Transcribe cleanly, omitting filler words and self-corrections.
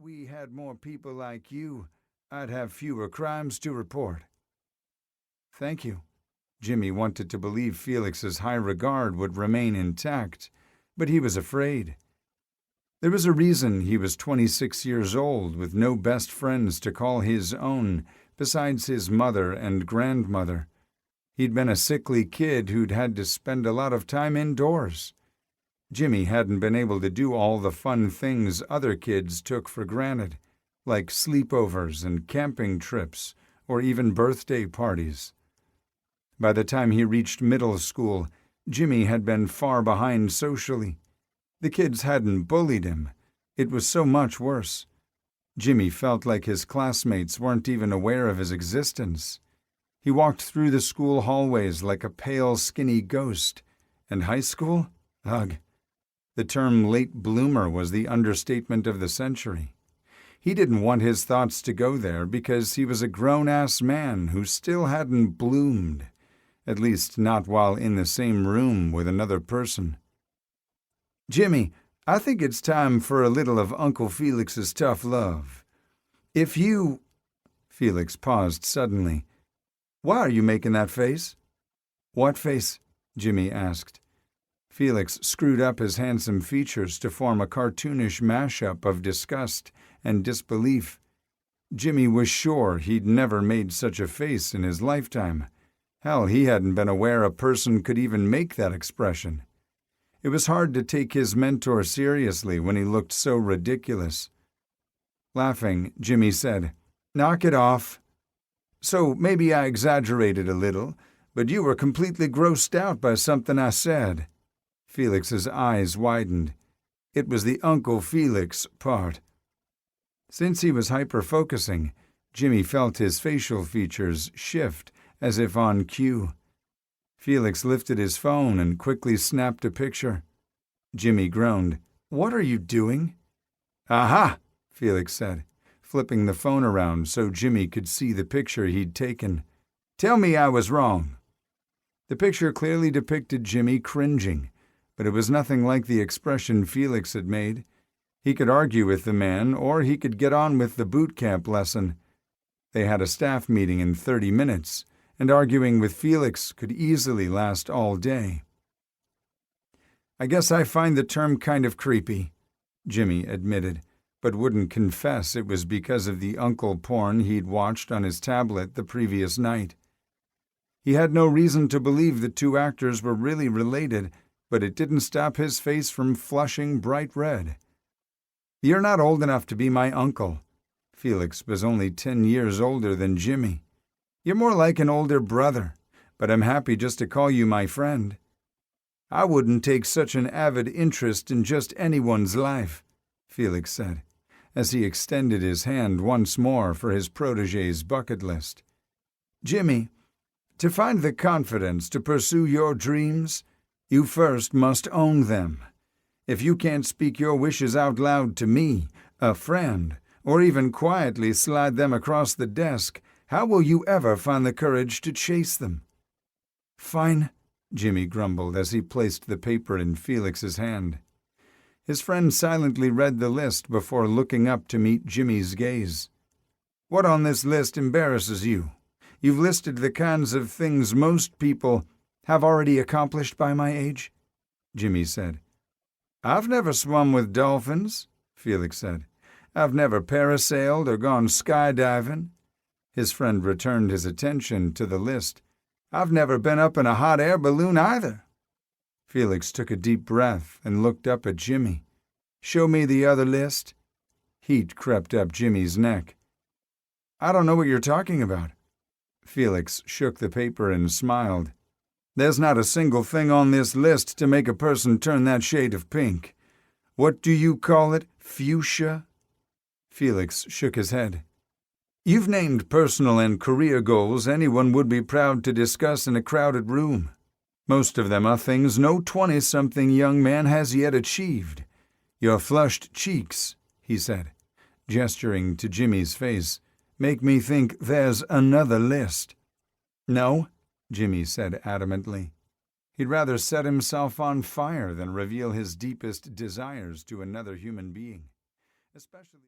we had more people like you, I'd have fewer crimes to report." "Thank you." Jimmy wanted to believe Felix's high regard would remain intact, but he was afraid. There was a reason he was 26 years old with no best friends to call his own besides his mother and grandmother. He'd been a sickly kid who'd had to spend a lot of time indoors. Jimmy hadn't been able to do all the fun things other kids took for granted, like sleepovers and camping trips or even birthday parties. By the time he reached middle school, Jimmy had been far behind socially. The kids hadn't bullied him. It was so much worse. Jimmy felt like his classmates weren't even aware of his existence. He walked through the school hallways like a pale, skinny ghost. And high school? Ugh. The term late bloomer was the understatement of the century. He didn't want his thoughts to go there because he was a grown-ass man who still hadn't bloomed, at least not while in the same room with another person. "Jimmy, I think it's time for a little of Uncle Felix's tough love. If you—" Felix paused suddenly. "Why are you making that face?" "What face?" Jimmy asked. Felix screwed up his handsome features to form a cartoonish mashup of disgust and disbelief. Jimmy was sure he'd never made such a face in his lifetime. Hell, he hadn't been aware a person could even make that expression. It was hard to take his mentor seriously when he looked so ridiculous. Laughing, Jimmy said, "Knock it off. So maybe I exaggerated a little, but you were completely grossed out by something I said." Felix's eyes widened. It was the Uncle Felix part. Since he was hyper-focusing, Jimmy felt his facial features shift as if on cue. Felix lifted his phone and quickly snapped a picture. Jimmy groaned. "What are you doing?" "Aha!" Felix said, flipping the phone around so Jimmy could see the picture he'd taken. "Tell me I was wrong." The picture clearly depicted Jimmy cringing, but it was nothing like the expression Felix had made. He could argue with the man, or he could get on with the boot camp lesson. They had a staff meeting in 30 minutes, and arguing with Felix could easily last all day. "I guess I find the term kind of creepy," Jimmy admitted, but wouldn't confess it was because of the uncle porn he'd watched on his tablet the previous night. He had no reason to believe the two actors were really related, but it didn't stop his face from flushing bright red. "You're not old enough to be my uncle." Felix was only 10 years older than Jimmy. "You're more like an older brother, but I'm happy just to call you my friend." "I wouldn't take such an avid interest in just anyone's life," Felix said, as he extended his hand once more for his protégé's bucket list. "Jimmy, to find the confidence to pursue your dreams, you first must own them. If you can't speak your wishes out loud to me, a friend, or even quietly slide them across the desk, how will you ever find the courage to chase them?" "Fine," Jimmy grumbled as he placed the paper in Felix's hand. His friend silently read the list before looking up to meet Jimmy's gaze. "What on this list embarrasses you? You've listed the kinds of things most people have already accomplished by my age," Jimmy said. "I've never swum with dolphins," Felix said. "I've never parasailed or gone skydiving." His friend returned his attention to the list. "I've never been up in a hot air balloon either." Felix took a deep breath and looked up at Jimmy. "Show me the other list." Heat crept up Jimmy's neck. "I don't know what you're talking about." Felix shook the paper and smiled. "There's not a single thing on this list to make a person turn that shade of pink. What do you call it, fuchsia?" Felix shook his head. "You've named personal and career goals anyone would be proud to discuss in a crowded room. Most of them are things no 20-something young man has yet achieved. Your flushed cheeks," he said, gesturing to Jimmy's face, "make me think there's another list." "No," Jimmy said adamantly. He'd rather set himself on fire than reveal his deepest desires to another human being, especially